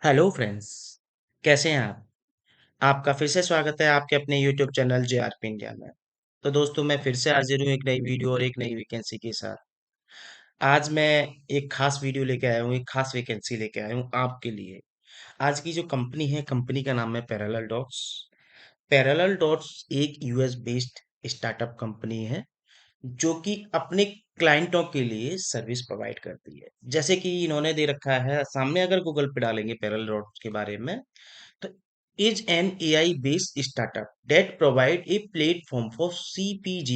Hello friends, कैसे हैं आप? आपका फिर से स्वागत है आपके अपने यूट्यूब चैनल जेआरपी इंडिया में। तो दोस्तों मैं फिर से हाजिर हूँ एक नई वीडियो और एक नई वैकेंसी के साथ। आज मैं एक खास वीडियो लेके आया हूँ, एक खास वैकेंसी लेके आया हूँ आपके लिए। आज की जो कंपनी है, कंपनी का नाम है पैरेलल डॉट्स। पैरेलल डॉट्स एक यूएस बेस्ड स्टार्टअप कंपनी है जो कि अपने क्लाइंटों के लिए सर्विस प्रोवाइड करती है। जैसे कि इन्होंने दे रखा है सामने, अगर गूगल पे डालेंगे पैरेलल डॉट्स के बारे में, तो is an AI-based startup that provide a platform for CPG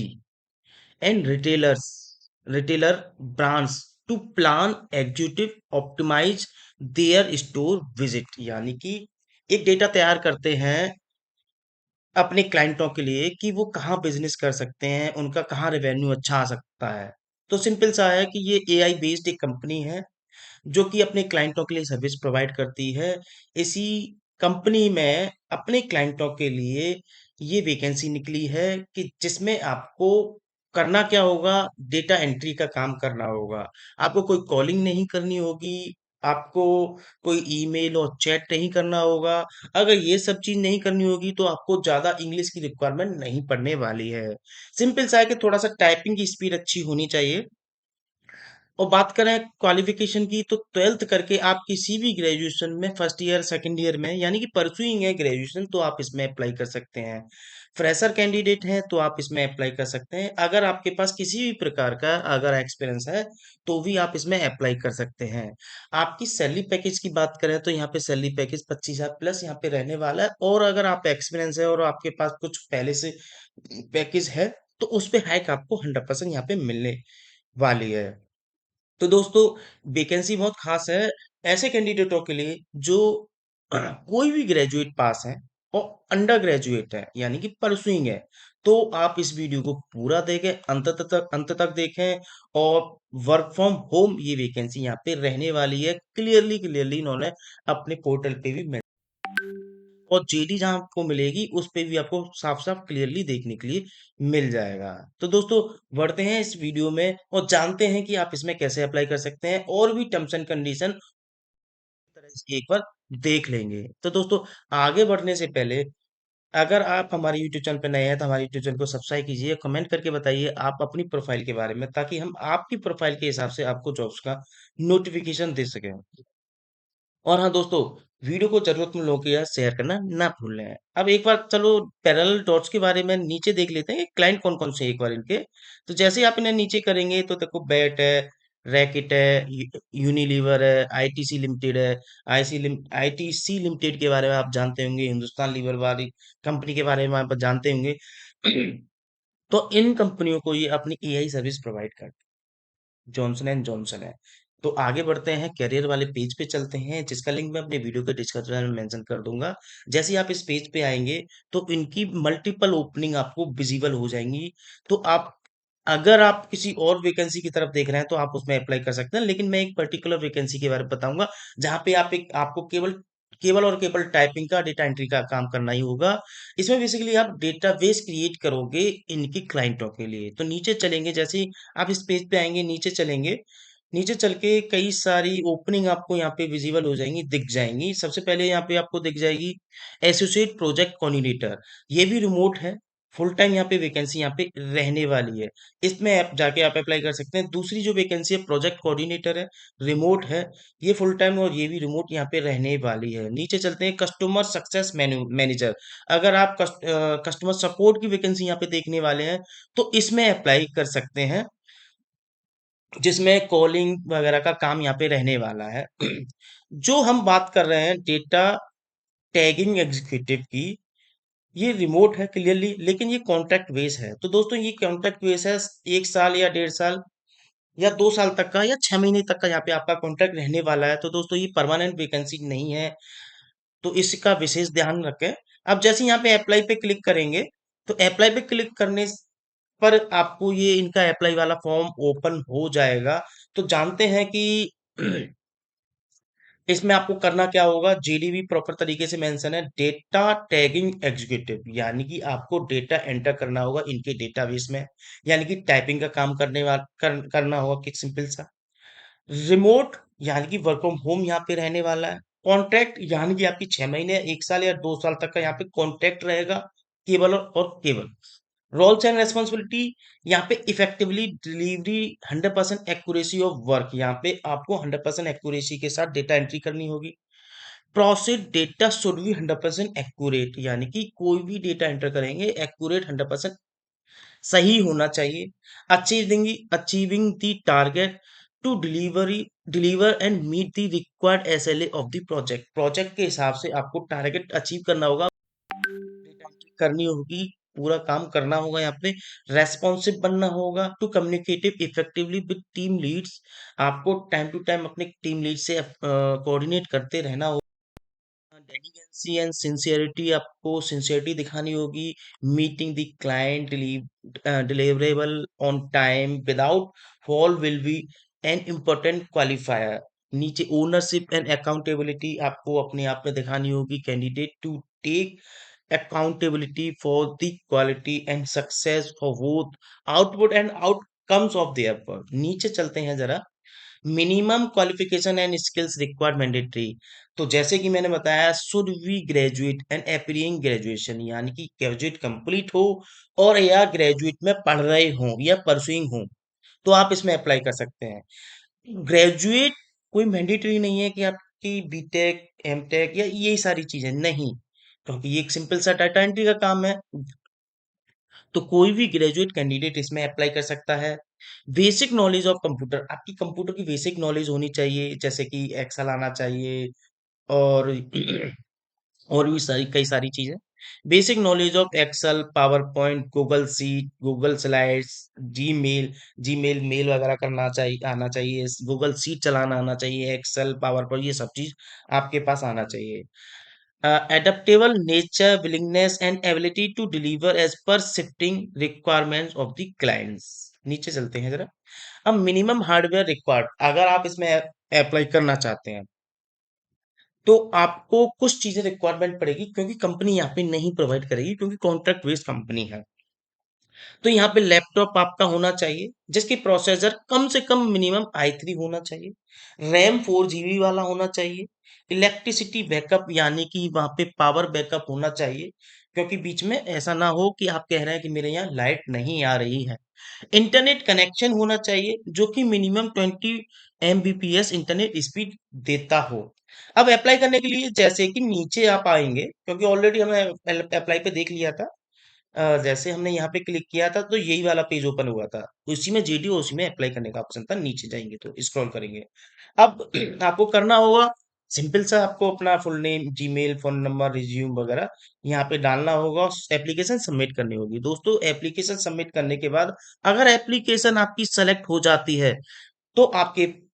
and retailer brands to plan, execute, optimize their store visit। यानी कि एक डेटा तैयार करते हैं अपने क्लाइंटों के लिए कि वो कहाँ बिजनेस कर सकते हैं, उनका कहाँ रेवेन्यू अच्छा आ सकता है। तो सिंपल सा है कि ये एआई बेस्ड एक कंपनी है जो कि अपने क्लाइंटों के लिए सर्विस प्रोवाइड करती है। इसी कंपनी में अपने क्लाइंटों के लिए ये वैकेंसी निकली है कि जिसमें आपको करना क्या होगा, डेटा एंट्री का काम करना होगा। आपको कोई कॉलिंग नहीं करनी होगी, आपको कोई ईमेल और चैट नहीं करना होगा। अगर ये सब चीज नहीं करनी होगी तो आपको ज्यादा इंग्लिश की रिक्वायरमेंट नहीं पड़ने वाली है। सिंपल सा है कि थोड़ा सा टाइपिंग की स्पीड अच्छी होनी चाहिए। और बात करें क्वालिफिकेशन की, तो 12th करके आप किसी भी ग्रेजुएशन में फर्स्ट ईयर सेकंड ईयर में, यानी कि परसुइंग है ग्रेजुएशन, तो आप इसमें अप्लाई कर सकते हैं। फ्रेशर कैंडिडेट हैं तो आप इसमें अप्लाई कर सकते हैं। अगर आपके पास किसी भी प्रकार का अगर एक्सपीरियंस है तो भी आप इसमें अप्लाई कर सकते हैं। आपकी सैलरी पैकेज की बात करें तो यहाँ पे सैलरी पैकेज 25,000 प्लस यहाँ पे रहने वाला है। और अगर आप एक्सपीरियंस है और आपके पास कुछ पहले से पैकेज है तो उस पे हाइक आपको 100% यहाँ पे मिलने वाली है। तो दोस्तों वैकेंसी बहुत खास है ऐसे कैंडिडेटों के लिए जो कोई भी ग्रेजुएट पास है और अंडर ग्रेजुएट है, यानी कि परसुइंग है। तो आप इस वीडियो को पूरा देखें, अंत तक देखें। और वर्क फ्रॉम होम ये वैकेंसी यहाँ पे रहने वाली है, क्लियरली क्लियरली इन्होंने अपने पोर्टल पे भी और जेडी जहां आपको मिलेगी उस पे भी आपको साफ साफ क्लियरली देखने के लिए मिल जाएगा। तो दोस्तों बढ़ते हैं इस वीडियो में और जानते हैं कि आप इसमें कैसे अप्लाई कर सकते हैं, और भी टर्म्स एंड कंडीशन तरह इसकी एक बार देख लेंगे। तो दोस्तों आगे बढ़ने से पहले, अगर आप हमारे यूट्यूब चैनल पर नए हैं तो हमारे यूट्यूब चैनल को सब्सक्राइब कीजिए, कमेंट करके बताइए आप अपनी प्रोफाइल के बारे में, ताकि हम आपकी प्रोफाइल के हिसाब से आपको जॉब्स का नोटिफिकेशन दे सकें। और हाँ दोस्तों, वीडियो को जरूरतमंद लोगों के साथ शेयर करना ना भूलें। अब एक बार चलो पैरेलल डॉट्स के बारे में नीचे देख लेते हैं कि क्लाइंट कौन कौन से हैं एक बार इनके। तो जैसे ही आप इन्हें नीचे करेंगे तो देखो बैट है, रैकेट है, यूनिलीवर है, आईटीसी लिमिटेड है। आईटीसी लिमिटेड के बारे में आप जानते होंगे, हिंदुस्तान लीवर वाली कंपनी के बारे में आप जानते होंगे। तो इन कंपनियों को ये अपनी एआई सर्विस प्रोवाइड करती है, जॉनसन एंड जॉनसन है। तो आगे बढ़ते हैं, करियर वाले पेज पे चलते हैं जिसका लिंक मैं अपने वीडियो के डिस्क्रिप्शन में मेंशन कर दूंगा। जैसे ही आप इस पेज पे आएंगे तो इनकी मल्टीपल ओपनिंग आपको विजिबल हो जाएंगी। तो आप, अगर आप किसी और वैकेंसी की तरफ देख रहे हैं तो आप उसमें अप्लाई कर सकते हैं, लेकिन मैं एक पर्टिकुलर वैकेंसी के बारे में बताऊंगा जहां पे आपको केवल केवल और केवल टाइपिंग का, डेटा एंट्री का काम करना ही होगा। इसमें बेसिकली आप डेटाबेस क्रिएट करोगे इनकी क्लाइंटों के लिए। तो नीचे चलेंगे, जैसे ही आप इस पेज पे आएंगे नीचे चलेंगे, नीचे चल के कई सारी ओपनिंग आपको यहाँ पे विजिबल हो जाएंगी, दिख जाएंगी। सबसे पहले यहाँ पे आपको दिख जाएगी एसोसिएट प्रोजेक्ट कोऑर्डिनेटर। ये भी रिमोट है, फुल टाइम यहाँ पे वैकेंसी यहाँ पे रहने वाली है। इसमें आप जाके आप अप्लाई कर सकते हैं। दूसरी जो वैकेंसी है प्रोजेक्ट कोऑर्डिनेटर है, रिमोट है, ये फुल टाइम और ये भी रिमोट यहाँ पे रहने वाली है। नीचे चलते हैं कस्टमर सक्सेस मैनेजर। अगर आप कस्टमर सपोर्ट की वैकेंसी यहाँ पे देखने वाले हैं तो इसमें अप्लाई कर सकते हैं, जिसमें कॉलिंग वगैरह का काम यहाँ पे रहने वाला है। जो हम बात कर रहे हैं डेटा टैगिंग एग्जीक्यूटिव की, ये रिमोट है क्लियरली, लेकिन ये कॉन्ट्रैक्ट बेस है। तो दोस्तों ये कॉन्ट्रैक्ट बेस है, 1 साल या 1.5 साल या 2 साल तक का या 6 महीने तक का यहाँ पे आपका कॉन्ट्रैक्ट रहने वाला है। तो दोस्तों ये परमानेंट वैकेंसी नहीं है, तो इसका विशेष ध्यान रखें। अब जैसे यहाँ पे अप्लाई पे क्लिक करेंगे तो अप्लाई पे क्लिक करने पर आपको ये इनका अप्लाई वाला फॉर्म ओपन हो जाएगा। तो जानते हैं कि इसमें आपको करना क्या होगा। जीडीबी प्रॉपर तरीके से मेंशन है, डेटा टैगिंग एग्जीक्यूटिव, यानी कि आपको डेटा एंटर करना होगा इनके डेटाबेस में, यानी कि टाइपिंग का काम करना होगा कि सिंपल सा। रिमोट यानी कि वर्क फ्रॉम होम यहाँ पे रहने वाला है। कॉन्ट्रैक्ट यानी कि आपकी 6 महीने, 1 साल या 2 साल तक का यहाँ पे कॉन्ट्रैक्ट रहेगा, केवल और केवल। रोल्स एंड रेस्पॉन्सिबिलिटी, यहाँ पे effectively delivery, 100% accuracy of work, यहाँ पे आपको 100% एक्यूरेसी के साथ डेटा एंट्री करनी होगी। Process data should be 100% accurate, यानी कि कोई भी डेटा एंटर करेंगे एक्यूरेट 100% सही होना चाहिए। Achieving the target to deliver and meet the required SLA of the project, project के हिसाब से आपको टारगेट अचीव करना होगा, डेटा एंट्री करनी होगी, पूरा काम करना होगा, यहाँ पे रेस्पॉन्सिव बनना होगा, to communicative effectively with team leads, आपको टाइम टू टाइम अपने टीम लीड से कोऑर्डिनेट करते रहना होगा। डेलिगेंसी एंड सिंसियरिटी, आपको सिंसियरिटी दिखानी होगी। Meeting the client deliverable on time without fall will be an important qualifier. नीचे ओनरशिप एंड अकाउंटेबिलिटी आपको अपने आप में दिखानी होगी। Candidate to take accountability for the quality and success for both output and outcomes of their work. नीचे चलते हैं जरा। Minimum qualification and skills required mandatory, तो जैसे कि मैंने बताया, should be graduate and appearing graduation, यानी कि ग्रेजुएट कंप्लीट हो और या ग्रेजुएट में पढ़ रहे हो या परसुइंग हो, तो आप इसमें अप्लाई कर सकते हैं। ग्रेजुएट कोई मैंडेटरी नहीं है कि आपकी बीटेक, एमटेक या ये सारी चीजें नहीं, क्योंकि ये एक सिंपल सा डाटा एंट्री का काम है, तो कोई भी ग्रेजुएट कैंडिडेट इसमें अप्लाई कर सकता है। बेसिक नॉलेज ऑफ कंप्यूटर, आपकी कंप्यूटर की बेसिक नॉलेज होनी चाहिए, जैसे कि एक्सेल आना चाहिए और और भी सारी कई सारी चीजें। Basic knowledge of Excel, PowerPoint, Google sheet, Google slides, Gmail, Gmail mail वगैरह करना चाहिए, आना चाहिए, गूगल सीट चलाना आना चाहिए, एक्सेल, पावर पॉइंट, ये सब चीज आपके पास आना चाहिए। Adaptable nature, willingness and ability to deliver as per shifting requirements of the clients। नीचे चलते हैं जरा। अब मिनिमम हार्डवेयर रिक्वायर्ड, अगर आप इसमें अप्लाई करना चाहते हैं तो आपको कुछ चीजें रिक्वायरमेंट पड़ेगी, क्योंकि कंपनी यहाँ पे नहीं प्रोवाइड करेगी, क्योंकि कॉन्ट्रैक्ट बेस्ड कंपनी है। तो यहाँ पे लैपटॉप आपका होना चाहिए जिसकी प्रोसेसर कम से कम मिनिमम i3 होना चाहिए, रैम 4 GB वाला होना चाहिए, इलेक्ट्रिसिटी बैकअप यानी कि वहां पे पावर बैकअप होना चाहिए, क्योंकि बीच में ऐसा ना हो कि आप कह रहे हैं कि मेरे यहाँ लाइट नहीं आ रही है। इंटरनेट कनेक्शन होना चाहिए जो कि मिनिमम 20 Mbps इंटरनेट स्पीड देता हो। अब अप्लाई करने के लिए जैसे कि नीचे आप आएंगे, क्योंकि ऑलरेडी हमने अप्लाई पे देख लिया था, जैसे हमने यहाँ पे क्लिक किया था तो यही वाला पेज ओपन हुआ था, उसी में जीडी, उसी में अप्लाई करने का ऑप्शन था, नीचे जाएंगे तो स्क्रॉल करेंगे। अब आपको करना होगा सिंपल सा, आपको अपना full name, Gmail, phone number, resume वगैरह यहाँ पे डालना होगा, एप्लीकेशन सबमिट करनी होगी। दोस्तों एप्लीकेशन सबमिट करने के बाद अगर एप्लीकेशन आपकी सेलेक्ट हो जाती है तो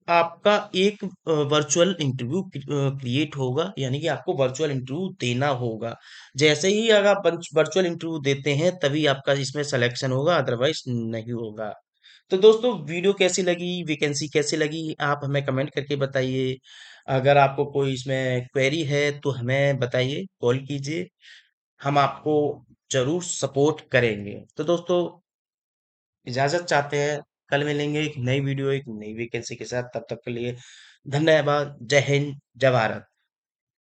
आपका एक वर्चुअल इंटरव्यू क्रिएट होगा, यानी कि आपको वर्चुअल इंटरव्यू देना होगा। जैसे ही अगर आप वर्चुअल इंटरव्यू देते हैं तभी आपका इसमें सिलेक्शन होगा, अदरवाइज नहीं होगा। तो दोस्तों वीडियो कैसी लगी, वैकेंसी कैसी लगी, आप हमें कमेंट करके बताइए। अगर आपको कोई इसमें क्वेरी है तो हमें बताइए, कॉल कीजिए, हम आपको जरूर सपोर्ट करेंगे। तो दोस्तों इजाजत चाहते हैं, कल मिलेंगे एक नई वीडियो, एक नई वैकेंसी के साथ, तब तक के लिए धन्यवाद। जय हिंद, जय भारत।